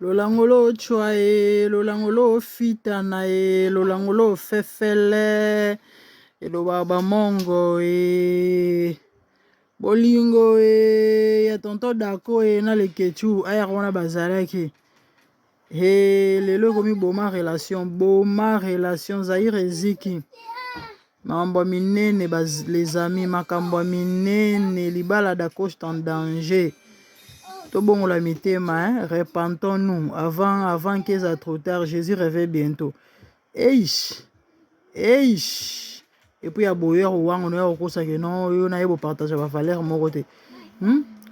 Lolangolo chwae, lolangolo fitana lolangolo fefele, lo baba mongo bolingo ya tonto dako na le kechu aya kona bazalaki. Lelo komi boma relation Zaire Ziki. Mambo minene les amis makambo minene libala da coach en danger. Bon la mitema, repentons-nous avant qu'il soit trop tard. Jésus revient bientôt. Et puis à boyer ou on est au cours que non, on a beau partager va falloir mon côté.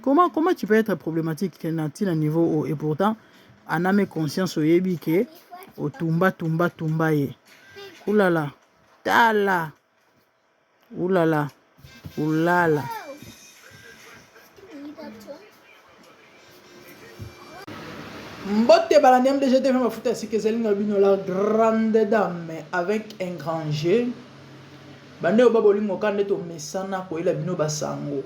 Comment tu peux être problématique qu'un à niveau haut et pourtant en âme conscience au yebi que au tumba ye. Oulala, tala, oulala, oulala. Mbote balaniam de jeter ma foute ainsi que Zéline Albino, la grande dame avec un grand G. Bande au babolingo kande to mesana ko ila bino basango.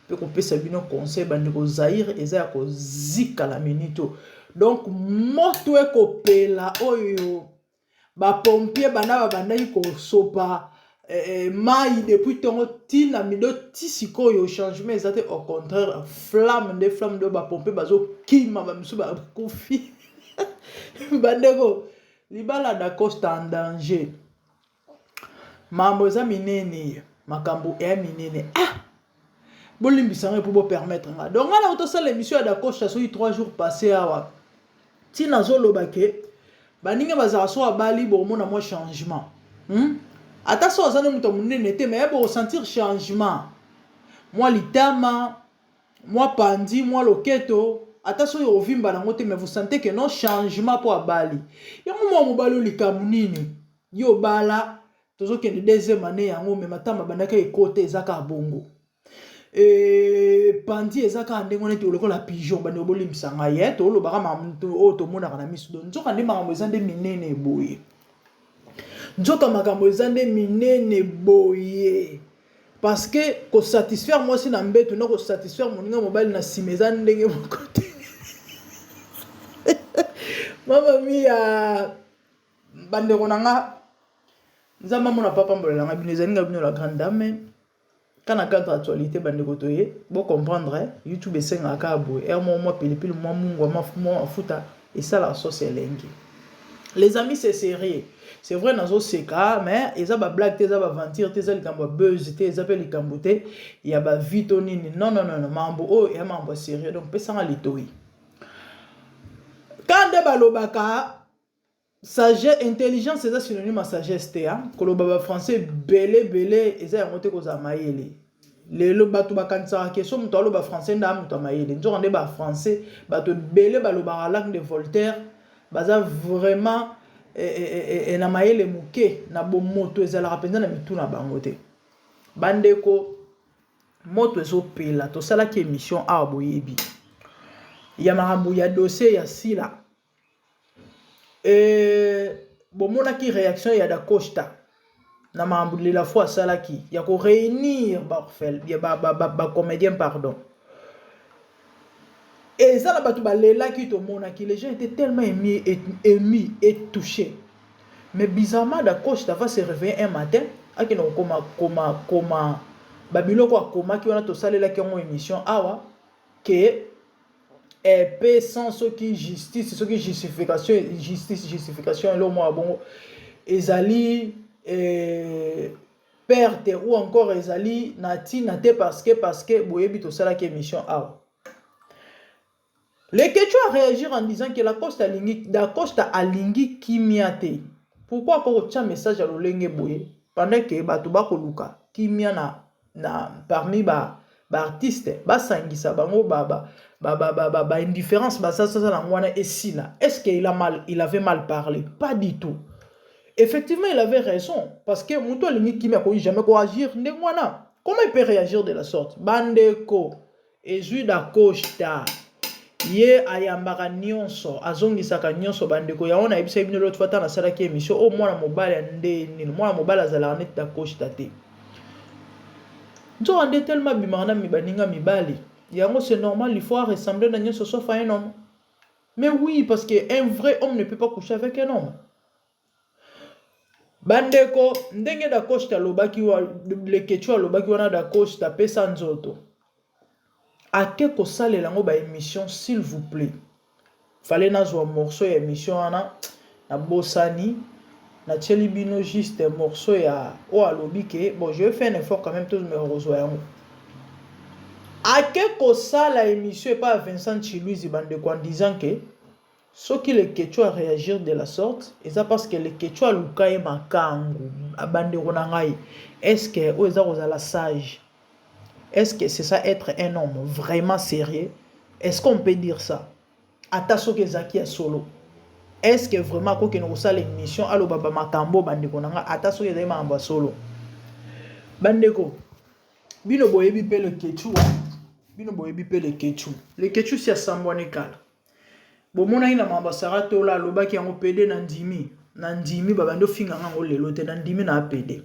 Pe ko pesa bino conseil bande ko Zaire eza ko zika la minito. Donc moto e ko pela oyo ba pompier bana ba banda ko sopa mai depuis tongo tina mido tisiko yo changement ezate au contraire flamme de ba pompier bazo kima ba misu ba kufi bandeko libala da costa en danger mambo za minene makambo ya minene bolimbisanga pour vous permettre nga donc ala otosa l'émission da costa so 3 jours passés awa tina zoloba ke baninga bazara so abali bo mona mo changement ata so azana muto munene te mais pour ressentir changement moi litama moi pandi moi loketo ata so yo vimba na ngote mais vous sentez que non changement pour abali yango mo mobalo likamunini yo bala tozo ke deuxième année yango mais matama bandaka ekote ezaka bongo pandi ezaka ndengo neti oloko la pigeon bande obolimbisa ngaye to lo baka mamuntu o to mona kana misu don nzoka nde makambo ezande minene boye nzoka makambo ezande minene boye parce que ko satisfaire moi si na mbeto na ko satisfaire moninga mobile na simeza ndenge mokote mama mia bande konanga nzamba mona papa mbolela nga bino ezali nga bino la grande dame kana cadre actualité bande kotoye bo comprendre YouTube esenga ka boye moi pilipili moi mungu moi afuta et ça la sauce elengi. Les amis, c'est sérieux. C'est vrai, dans ce cas, mais ils ont des blagues, ils ont des aventures, ils ont des buzz, ils ont des cambotés, il y a des vitonines. Non, mambo, il y a mambo sérieux. Donc, peut s'en aller toi. Quand des balobaka, sagesse, intelligence, c'est synonyme à sagesse, que le baba français, belé, ils ont monté aux amaïli. Les bateaux bakansa qui sont mutualo ba français nda mutu amaïli. Nous avons des bas français, bateau belé, balobara langue de Voltaire. Baza vraiment na mayele muke na bo moto ezala rapenza na mitu na bangote bandeko moto ezo pela to sala ki émission a boyebi ya marambo ya dossier ya sila bo mona ki réaction ya da Costa na marambo la fois sala ki ya ko réunir ba comédien pardon. Et ça, les gens étaient tellement émus et touchés. Mais bizarrement, d'accord, je va se réveiller un matin, Babylon qui a tout ça là qui ont émission awa que épée sans ce qui justice, ce qui justification le moi bon ezali perte ou encore ezali nati nate parce que boyebi tout ça là qui émission awa. Les Quechua a réagi en disant que la Costa alingi kimiate. Pourquoi quand on a un message à l'olenge boye pendant que batuba koluka kimia na parmi ba artistes ba sangisa bango ba indifférence ba ça na ngwana esila. Est-ce qu'il avait mal parlé? Pas du tout. Effectivement, il avait raison parce que muto alingi kimia ko jamais ko agir ndengwana. Comment il peut réagir de la sorte? Bandeko Ezuda Costa ye ayambaka nyonso azongisaka nyonso bandeko ya ona ebisa bino l'autre fois na sala ki émission au mwana mobala ndeni mwana mobala azala net ta Costa te nzo ande tellement bimana mi baninga mibali yango c'est normal il faut ressembler na nyonso sauf un homme Mais oui, parce qu'un vrai homme ne peut pas coucher avec un homme. Bandeko, ndenge da coach ta lobaki wa le kecho lobaki wana da coach ta pesa nzoto. Ake ko sale lango ba émission s'il vous plaît. Fallait nazwa morceau ya émission wana na bosani na tcheli bino juste morceau ya o alobi ke bon je vais faire un effort quand même tous me rejoindre yango. Ake ko sala émission et pas Vincent Chiluizi bandeko en disant que ce qui le Quechua réagir de la sorte, et ça parce que le Quechua lukaye makangu, abande ronangai. Est-ce que vous la sage? Est-ce que c'est ça être un homme vraiment sérieux? Est-ce qu'on peut dire ça? Ataso ke zaki solo. Est-ce que vraiment quand on a l'émission allo baba makambo bande konanga ataso ke zaki mamba solo? Bandeko. Bino boyebi pe le Quechua. Bino boyebi pe le Quechua. Le Quechua c'est sambwane kala. Bomona ina mambasara tola lobaki yango pede na ndimi babando finga ngo lelo te na ndimi na pede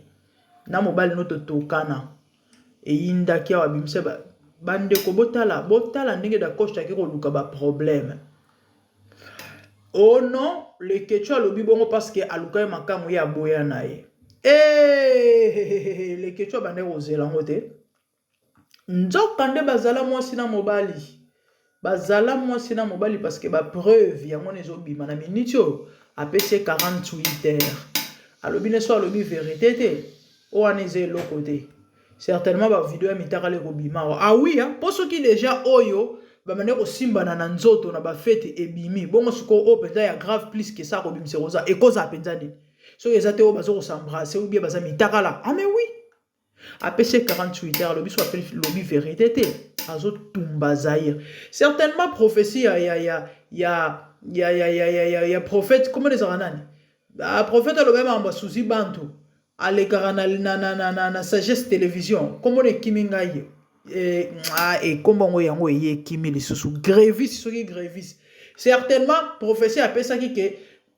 na mobali no tokana e yinda kia wabimse bande ko botala ndenge da coach ki ko luka ba problème. Oh non, le Quechua lobi bongo parce que aluka makamu ya boya na ye. Le Quechua bande ozela ngote nzokande bazala mwasi na mobali. Bazala mwasi na mobali parce que ba preuve yango nezobima na minute yo apese 48 heures. Alobi neso alobi vérité te o aneze lokote. Certainement ba vidéo ya mitaka le kobima. Ah oui hein, pour ceux qui déjà oyo ba mane ko simba na nzoto na ba fête ebimi. Bongo suko o penza ya grave plus que ça kobimse rosa et cause penza ni. So ezate o bazo ko s'embrasser ou bien baza mitaka la. Ah mais oui. APC 48 heures, le soit appelé lobby vérité. Azo tumba Zahir. Certainement prophétie, il y a prophète, comment les aranani? Prophète a le même en souci bantu. Ale na sagesse télévision. Comment les kimingaye? Et comment on yango ye kimi les sous grévis, ce qui grévis. Certainement prophétie appelle ça qui que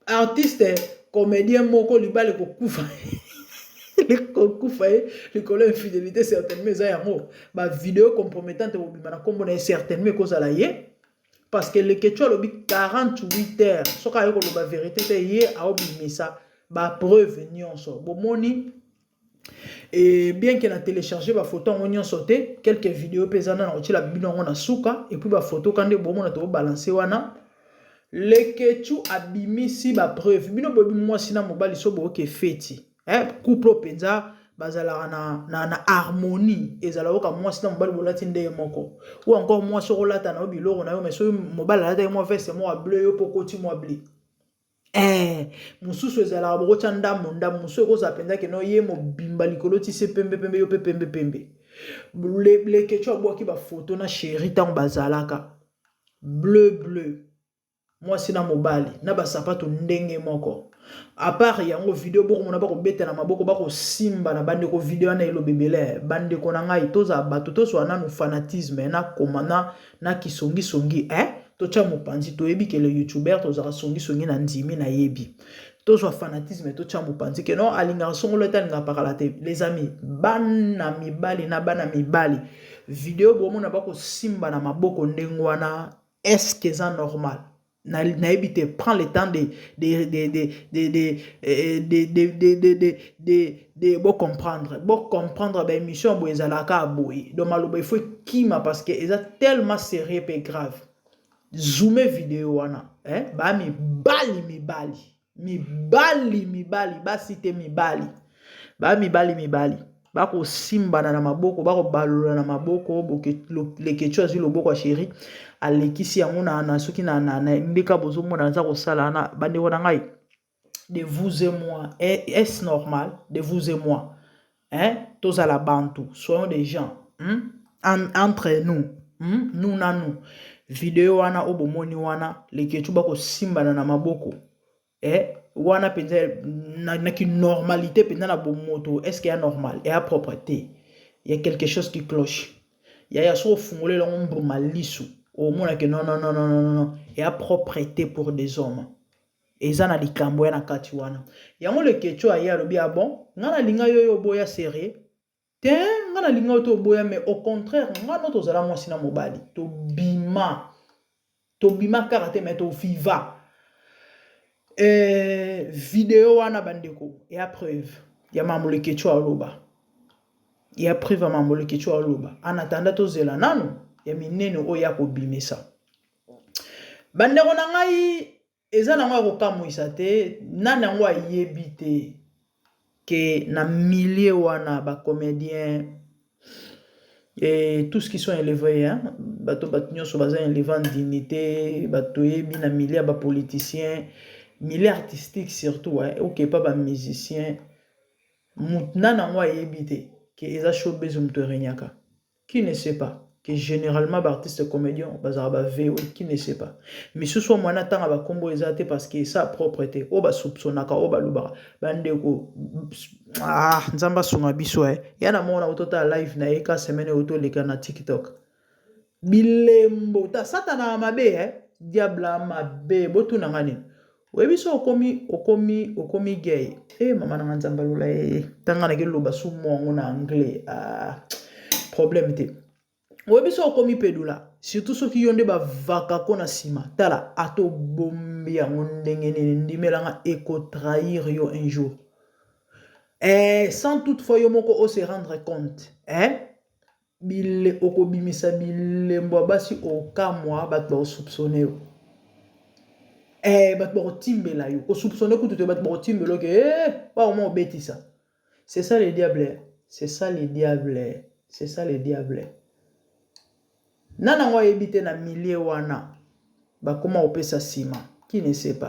artiste, comédien moko libale ko kufa. Les concours les collègues infidélité certainement ça yango ba vidéo compromettante au bimana comme on est certainement cause à la yé parce que le Quechua lobi 48 heures so ka yoko ba vérité te yé a obimisa ba preuve nyonso bomoni et bien qu'il a téléchargé ba photo en onyon sauté quelques vidéos pesana na otila bino na suka et puis ba photo quand de bomona to balancer wana le Quechua abimisi ba preuve bino bobi moi sina mobali so bo ke feti. Couple penza bazala na harmonie ezala oka mwasi na mobali bolati ndeye moko ou encore mwasi rolata na biloko na yo mais so mobali alata mo veste mo bleu yo pokoti mo bleu mususu ezala boko chanda monda mususu ko za penza ke no ye mo bimba likolo ti se pembe yo pe pembe le Quechua boki ba photo na chéri tang bazalaka bleu mwasi na mobali na ba sapato ndenge moko. À part yango vidéo boko mona bako beta na maboko bako simba na bande ko vidéo na elo bebele bande ko na ngai toza bato to so na fanatisme na komana na kisongi to cha mopanzi to yebi ke le youtuber to za songi na ndimi na yebi to so fanatisme to cha mopanzi ke no alinga songo le tan nga pakala te les amis bana mibali vidéo bo mona bako simba na maboko ndengwana est-ce que ça normal? Naïbité prend le temps de comprendre ben mission bo ezalaka boy donc maloba il faut kima parce que eza tellement sérieux et grave zoomer vidéo wana ba mibali ba cité mibali bako simbana na maboko bako balola na maboko boke le Quechua zilo boko chéri alekisi yango na soki na ndeka bozo mona za ko sala na bande wona ngai de vous et moi est-ce normal de vous et moi tous à la bantu soyons des gens entre nous nous na nous vidéo wana obomoni wana le Quechua bako simbana na maboko wana penza na ki normalité penza na bomoto est-ce qu'il y a normal et à propreté il y a quelque chose qui cloche il y a so fungole la ngombo malisu au mona que non et à propreté pour des hommes et ça na likambo na kati wana yango le Quechua ya lobi bon ngana linga yo boya sérieux te ngana linga to boya mais au contraire ngana to zala mwasi na mobali to bima tobima karate mais to viva vidéo wana bandeko ya preuve ya mambo kecho aloba ya preuve mambo kecho aloba en attendant tozela nanu ya minene oya kobimisa bandeko na ngai eza nango akokamwisa te nani yango ayebi te ke na milieu wana bacomédien et tout ce qui sont élevés hein bato nyonso baza élevant dignité bato yebi na milieu ba politicien milieu artistique surtout hein ok pas ba musicien nani yango ayebi te ke eza showbiz muto renyaka qui ne sait pas que généralement artiste comédien bazaba VO qui ne sait pas mais ce soit mwana tanga ba kombo ezate parce que ça propreté o ba soupçonnaka o ba luba bandeko nzamba sunga biso yana mona otota live na eka semaine auto leka na TikTok bilembo ta satana mabe diabla mabe botu na ngani webiso okomi gay mama na nzamba lula tanga na ke loba su mongo na anglais problème te webiso okomi pedula surtout ceux qui yonde ba vaka kona sima tala ato bombi yango ndenge nini ndimelanga eko trahir yo un jour sans toutefois yo moko o se rendre compte bile okobimisa bilembo basi okamwa bato ba soupçonner yo bato ba timbela yo o soupçonner ko tout bato ba timbelo ke pas au moins obetisa c'est ça le diable c'est ça le diable c'est ça le diable nana ngo ebité na milieu wana ba comment opesa sima qui ne sait pas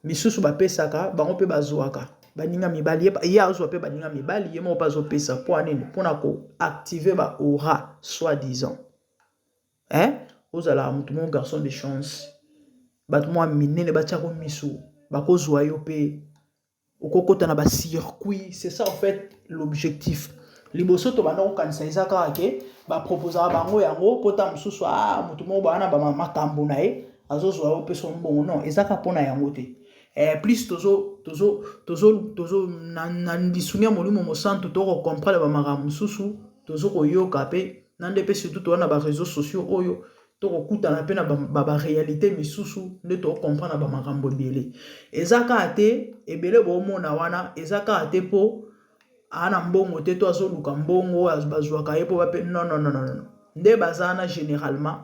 misusu ba pesaka bango pe bazwaka baninga mibali ya zo pe baninga mibali yemo bazo pesa pour nini pona ko activer ba aura soi-disant ozala mutu mon garçon de chance bat moi minene batiako misu bakozwa yo pe okokota na ba circuit c'est ça en fait l'objectif liboso to bana okanisa izaka ke ba proposer bango yango pota mususu mutu mo bana ba makambo na azozwa yo pe so mbongo non ezaka pona yango te plus tozo na ndisunia molimo mosantu to comprendre ba makambo mususu tozo koyoka pe nande pe surtout to na ba réseaux sociaux oyo to kokutana pe na ba réalité misusu nde to comprendre ba makambo biele ezaka ate ebele bo mona wana ezaka ate po ana mbongo te to azoluka mbongo bazwaka yepo bape non nde bazana généralement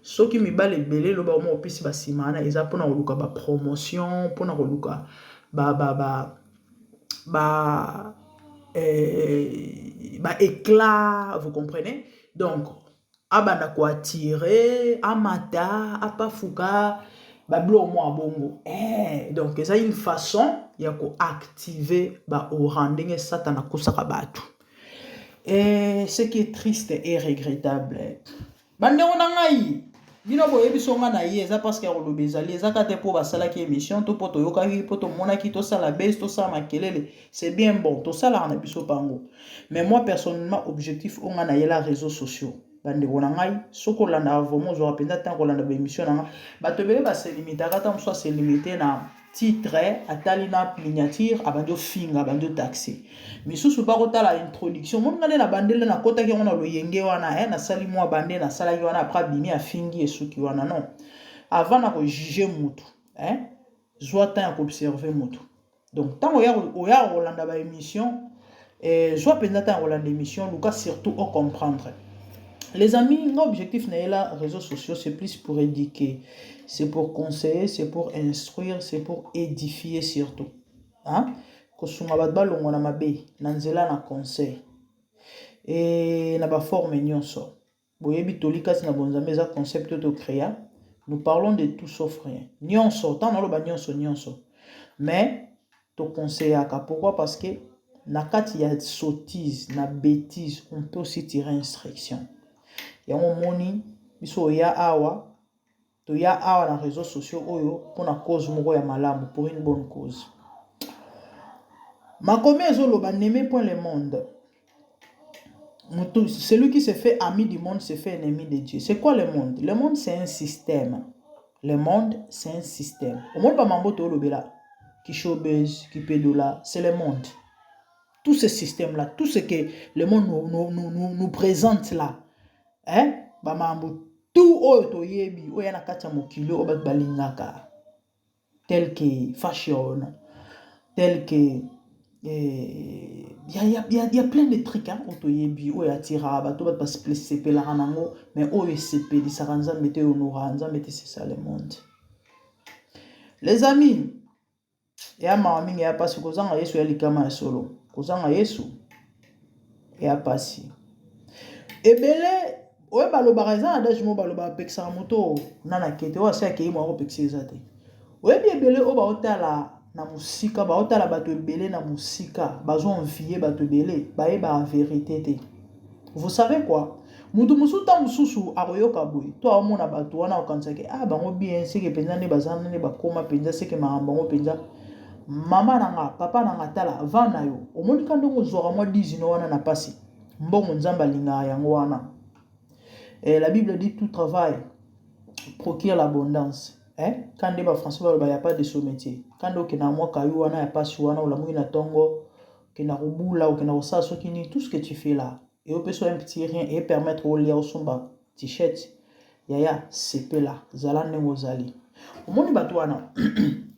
soki mibale ebele loba mo opesi basimana eza pona koluka ba promotion pona koluka ba éclat, vous comprenez? Donc abana ko attirer amata apafuka bablo mo bongo donc ça une façon ya ko activer ba orandenge satana kusaka batu ce qui est triste et regrettable bande on ngai bino boye bisonga na ye eza parce que rolobezali eza kate po basala ki émission to poto yoka ki poto mona ki to sala base to sala makelele c'est bien bon to sala na biso pango mais moi personnellement objectif onga na yela réseaux sociaux bande on ngai soko landa vraiment zo rapenda tant ko landa ba émission na bato bele ba se limiter kata mso se limiter na titre atali na miniature abando finga abando taxi misusu ba kotala introduction mon ngale na bandele na kota ki ngona lo yenge wana na sali mwa bande na sala ki wana après bimi afingi esuki wana non avant na ko juger mutu soit temps ko observer mutu donc tant oya rolanda ba émission soit pendant temps rolanda émission luka surtout au comprendre. Les amis, l'objectif n'est là, réseaux sociaux, c'est plus pour éduquer, c'est pour conseiller, c'est pour instruire, c'est pour édifier surtout. Kosuma badbalo ngona mabe, nanzela na conseil. Et na ba forme nyonso. Boyebi tolika na bonzambe za concept to créa. Nous parlons de tout sauf rien. Nyonso, tant na lo ba nyonso. Mais to conseillaka pourquoi parce que na kati ya sottise, na bêtise, on peut aussi tirer instruction. Yango moni biso ya awa to ya awa na réseaux sociaux oyo pour na cause moko ya malamu pour une bonne cause. Makome ezoloba n'aimez point le monde. Celui qui se fait ami du monde se fait ennemi de Dieu. C'est quoi le monde? Le monde c'est un système. Le monde c'est un système. Au monde ba mambo to lobela qui showbiz, qui pédola, c'est le monde. Tout ce système là, tout ce que le monde nous présente là. Bamambo tout oyo toyebi oyo na kati ya mokili oyo bato balingaka tel que fashion, tel que y a plein de trucs hein otoyebi oyo atira bato bato basepelaka nango mais oyo esepelisaka nzambe te honora nzambe te, c'est ça le monde. Les amis, ya mawa mingi ya pasi kozanga Yesu ya likama ya solo, kozanga Yesu ya pasi ebele oyo balobaka eza na daje mo balobaka pekisaka moto nana kete oyo asi akei mwa kopekisa eza te. Oyebi ebele oyo baotala na musika baotala bato ebele na musika bazoenvie bato ebele bayeba vérité te. Vous savez quoi? Mutu musuta mususu akoyoka boye to aomona bato wana okanisaki bango bien seke penza nde bazana nde bakoma penza seke makambo bango penza mama nanga papa nanga tala vana yo omonika ndongo ozwaka mwa 10 wana na pasi mbongo nzambe alingaka yango wana. La Bible dit tout travail procure l'abondance. Quand les Français il n'y a pas de ce métier. Quand on a moi kayu wana ya pasi wana ou la mouina tongo que na robula ou que na osa sokini tout ce que tu fais là et on peut soit un petit rien et permettre au lien au somba t-shirt yaya c'est là zala nemozali. Au monde batouana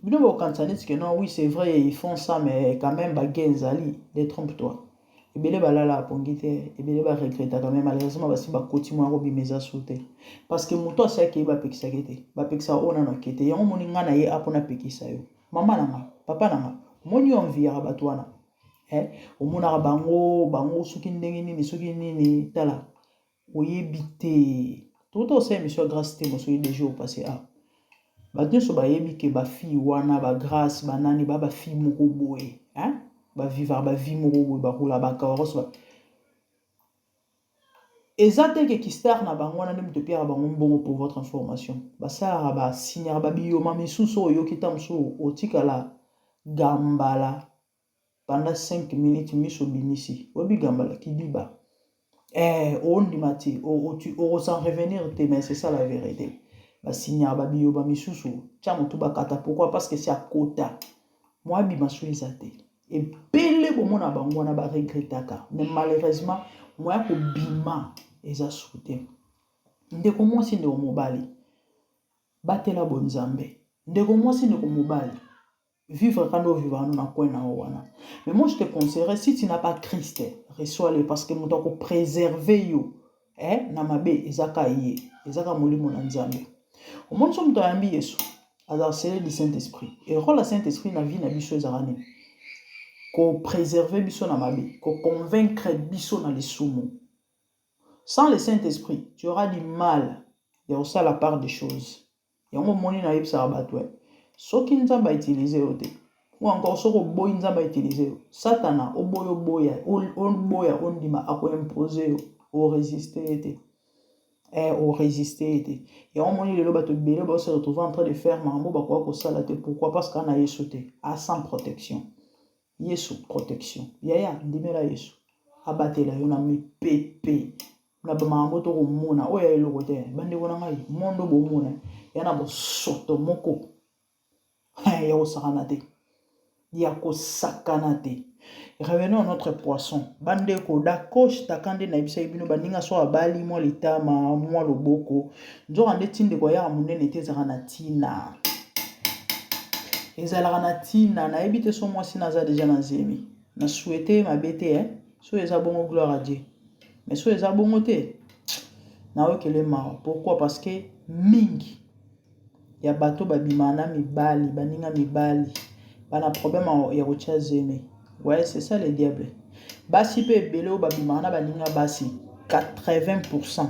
bino ba kansani que non oui c'est vrai ils font ça mais quand même bagen zali détrompe-toi. Ebele balala pongite ebele ba regretta quand même malheureusement basi ba kotimo ngo bimeza sauter parce que moto asa ke ba pekisa kete ba pekisa ona no kete yango moni ngana ye apona pekisa yo mama nanga papa nanga moni envia batwana omona bango soki ndenge nini soki nini tala oyebite toto sa émission grâce te moso des jours passé bato so ba yebi ke ba fille wana ba grâce banani ba fille moko boye ba vivre ba vie moko boye ba roula ba kawaros ba ezate ke kistar na bango na ndem to pierre bango mbongo pour votre information ba sara ba signer ba bioma misuso oyo kitamso otikala gambala pendant 5 minutes miso binisi obi gambala kidiba on dimati tu sans revenir te mais c'est ça la vérité ba signer ba bioma misuso tia moto ba kata pourquoi parce que c'est à kota moi bi maso ezate et pele bomona bango na ba regrettaka mais malheureusement moi ko bima eza souté ndeko mwasi ndeko mobali batela bonzambe ndeko mwasi ndeko mobali vivre quand on vivre na kwena wana mais moi je te conseillerais si tu n'as pas Christ reçois-le parce que moto ko préserver yo na mabe ezaka ye ezaka molimo na nzambe au monde so moto yambi Yesu azarcele du Saint-Esprit et rôle la Saint-Esprit na vie na biso ezarani ko préserver biso na mabe ko convaincre biso na lisumu. Sans le Saint-Esprit tu auras du mal il y a aussi la part des choses yango moni na yebisa batwe soki nzamba utiliser ote ou encore soko boy nzamba utiliser satana oboyo boya on boya on dima ako imposer au résister ete au résister ete yango moni lelo bato belé ba se retrouver en train de faire mambo ba ko sala te pourquoi parce qu'on a Yesu te à sans protection Yesu protection yaya ndimela Yesu abatela yo na mi pepe na ba mambo to ko mona oya eloko te bande kona ngai mondo bo mona yana bo soto moko ya ko sakana te. Revenons à notre poisson. Bande ko dakosh takande na ibisa ibino baninga so abali mo litama mo loboko. Nzo ande tinde ko ya munene te zaka tina. Ezala na tina na ebite so moi sina za déjà na zemi. Na souhaiter ma bete so eza bongo gloire à Dieu. Mais so eza bongo te. Na okele ma. Pourquoi? Parce que mingi ya bato babimana mibali baninga mibali bana problème ya rocha zeme. Ouais, c'est ça le diable. Basi pe belo babimana baninga basi 80%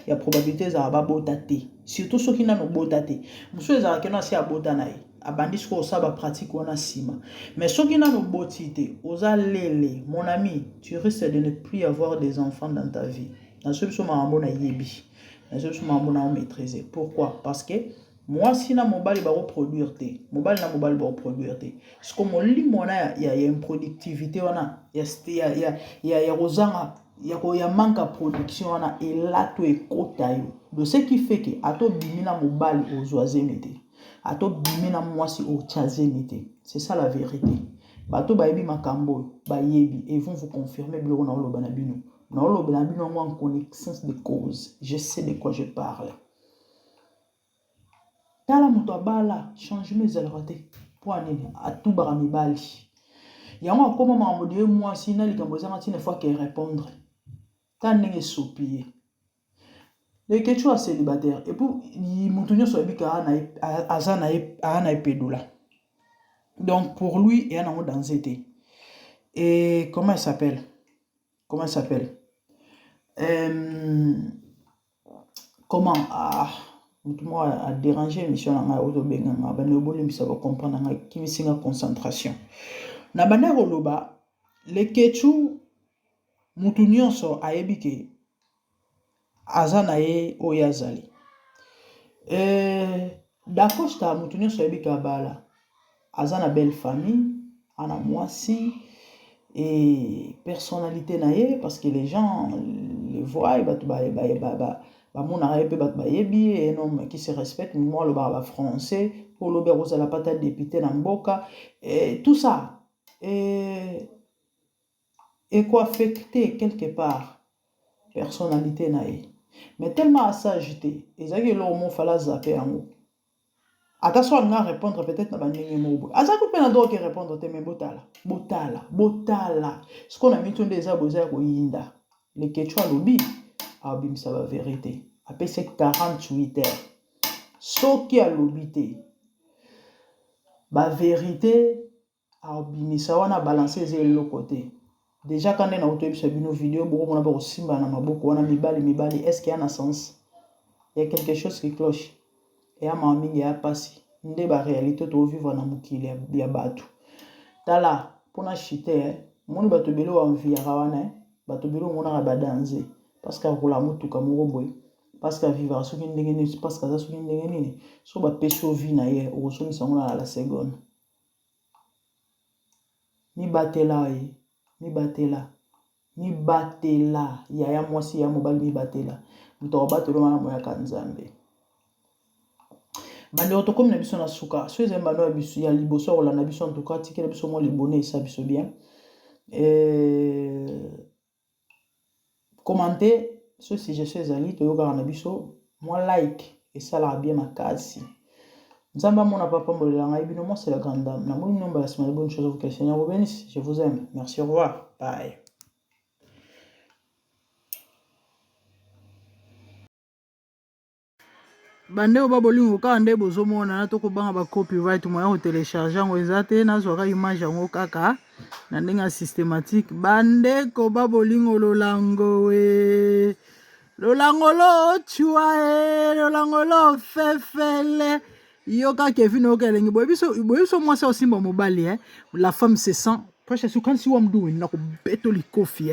ya probabilité za babota te. Surtout ceux qui n'ont bota te. Muso za kena si abota na abandi ko sa ba pratique wana sima. Mais ceux qui n'ont boti te, oza lele, mon ami, tu risques de ne plus avoir des enfants dans ta vie. Dans ce que ma na yebi. Dans ce que ma na maîtriser. Pourquoi? Parce que moi si na mobile ba reproduire te mobile na mobile ba reproduire te ce comme limona ya une productivité wana ya rozanga ya manque production wana et là to ekota yo de ce qui fait que ato bimina mobile ozoazemete ato bimina mwasi o chazemete c'est ça la vérité bato ba yebi makambo ba yebi et vont vous confirmer bilo na loba na bino en connaissance de cause je sais de quoi je parle. tala moto abala changement ezalaka te mpo anini atubaka mibali yango akoma makambo de mwasi na likambo ezanga ntina fois ke répondre ta ndenge esopie le kechu a célibataire et puis moto nyonso ayebika aza na epedula donc pour lui eya nango danger te et comment il s'appelle comment moto moko a déranger émission na ngai ozobenganga bande obolimbisa bacomprendre na ngai kimisinga concentration na bande koloba le kechu moto nyonso ayebi ke aza na ye oyo azali dakosta moto nyonso ayebi ke abala aza na belle famille ana mwasi et personnalité na ye parce que les gens le voient bato bamonaka ye mpe bato bayebi ye un homme qui se respecte mo alobaka bafrançais po olobi akozala pata député na mboka tout ça ekoaffecte quelque part personnalité na ye mais tellement asage te ezalaki eloko mo fala zape yango ata so alinga répondre peut-être na bandenge moko azalaki mpe na droit ke répondre te mais botala siko na mito nde eza boza ya koyinda le kechu alobi abimisa bavérité apesi 48 heures soki alobi te bavérité abimisa wana balance eza eloko te déjà quand na otoyebisa bino vidéo bokomona bakosimba na maboko wana mibali est-ce qu'il y a un sens il y a quelque chose qui cloche eya mama mingi eya pasi nde baréalité tovivre na mokili ya bato tala mpona chite moni bato ebele bamviaka wana bato ebele omonaka badanse parce que akola motuka moko boye parce que avivaka soki ndenge nini parce que aza soki ndenge nini so bapesi ovi na ye okosongisa ngo na la seconde mibatela ye mibatela yaya mwasi ya mobali mibatela moto akobatela wana moyaka nzambe bandeko tokomi na biso na suka so ezali bando ya liboso ya kolanda biso en tout cas tikela biso mwa libone esa biso bien commenter so suggestion ezali toyokaka na biso mwa like esalaka bien makasi nzambe amona papambolela ngai bino moi c'est la grande dame na moni nomba la semaine de bonne chose à vous que le Seigneur vous bénisse je vous aime merci au revoir bye. Bande ba bolingo kaka nde bozomona na tokobanga ba copyright moya ko télécharger yango eza te nazwaka image yango kaka na ndenge systématique bande ko ba bolingo lolango lo chua lolango lo fefele yoka Kevin okelengi boyebiso mwasi osimba mobali la femme se sent presque quand si wam doing na ko beto likofi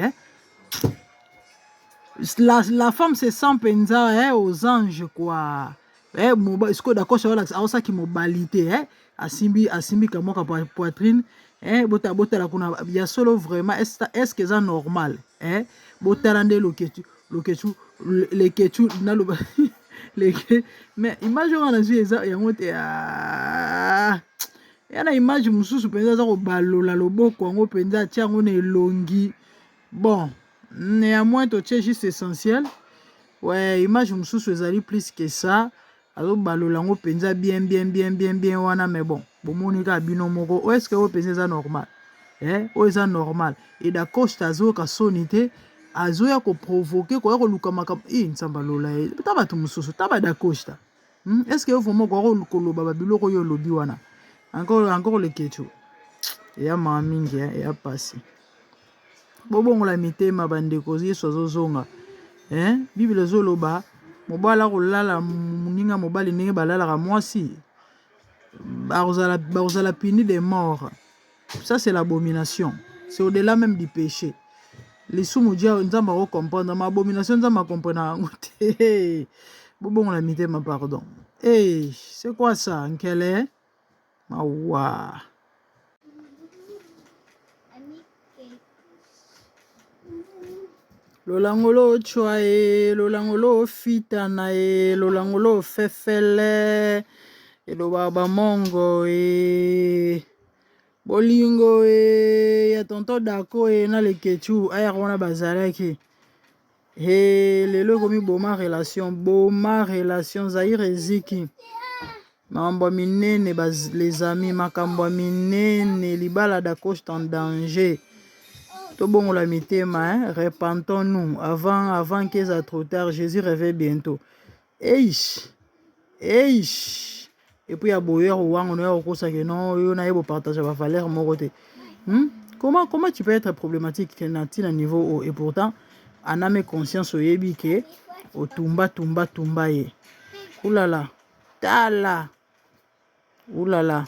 la femme se sent penza aux anges quoi est-ce que d'accord ça ça qui mobilité asimbi kamoka poitrine bota la kuna ya solo vraiment est-ce que ça normal bota rande le kechu na lo mais image on a vu ça yango te yana image mususu penza za ko balola loboko yango penza tia ngo na elongi bon néanmoins to tient juste essentiel ouais image mususu ezali plus que ça azo balola ngo penza bien wana mais bon bomoni ka bino moko est-ce que o penza ça normal o eza normal et d'accord azo ka sonité azo ya ko provoquer ko ya ko luka makam nsamba lola ta bato mususu ta ba dakosta est-ce que vraiment ko loba ba biloko yo lobi wana encore le kecho ya mamingi ya pasi bobongola mitema bandeko yesu azozonga bible ezoloba mobala kolala moninga mobali ndenge balalaka mwasi bakozala puni de mort. Ça c'est l'abomination, c'est au-delà même du péché. Lisumu dia nzamba ko comprendre ma abomination nzamba comprendre yango te bobongola mitema pardon c'est quoi ça nkele mawa lolangolo chwae lolangolo fitana lolangolo fefele eloba bamongo bolingo ya tonto dako na le kechu aya kona bazalaki lelo komi boma relation Zaire Ziki makambo minene les amis, makambo minene libala d'acoste en danger. Tobongola mitema, hein? Repentons-nous avant qu'il soit trop tard. Jésus revient bientôt. Eish. Et puis à boyer ou on est au cours que non, on a beau partager va falloir mon côté. Comment tu peux être problématique à niveau haut et pourtant en âme conscience au yebi que au tumba ye. Oulala. Tala. Oulala.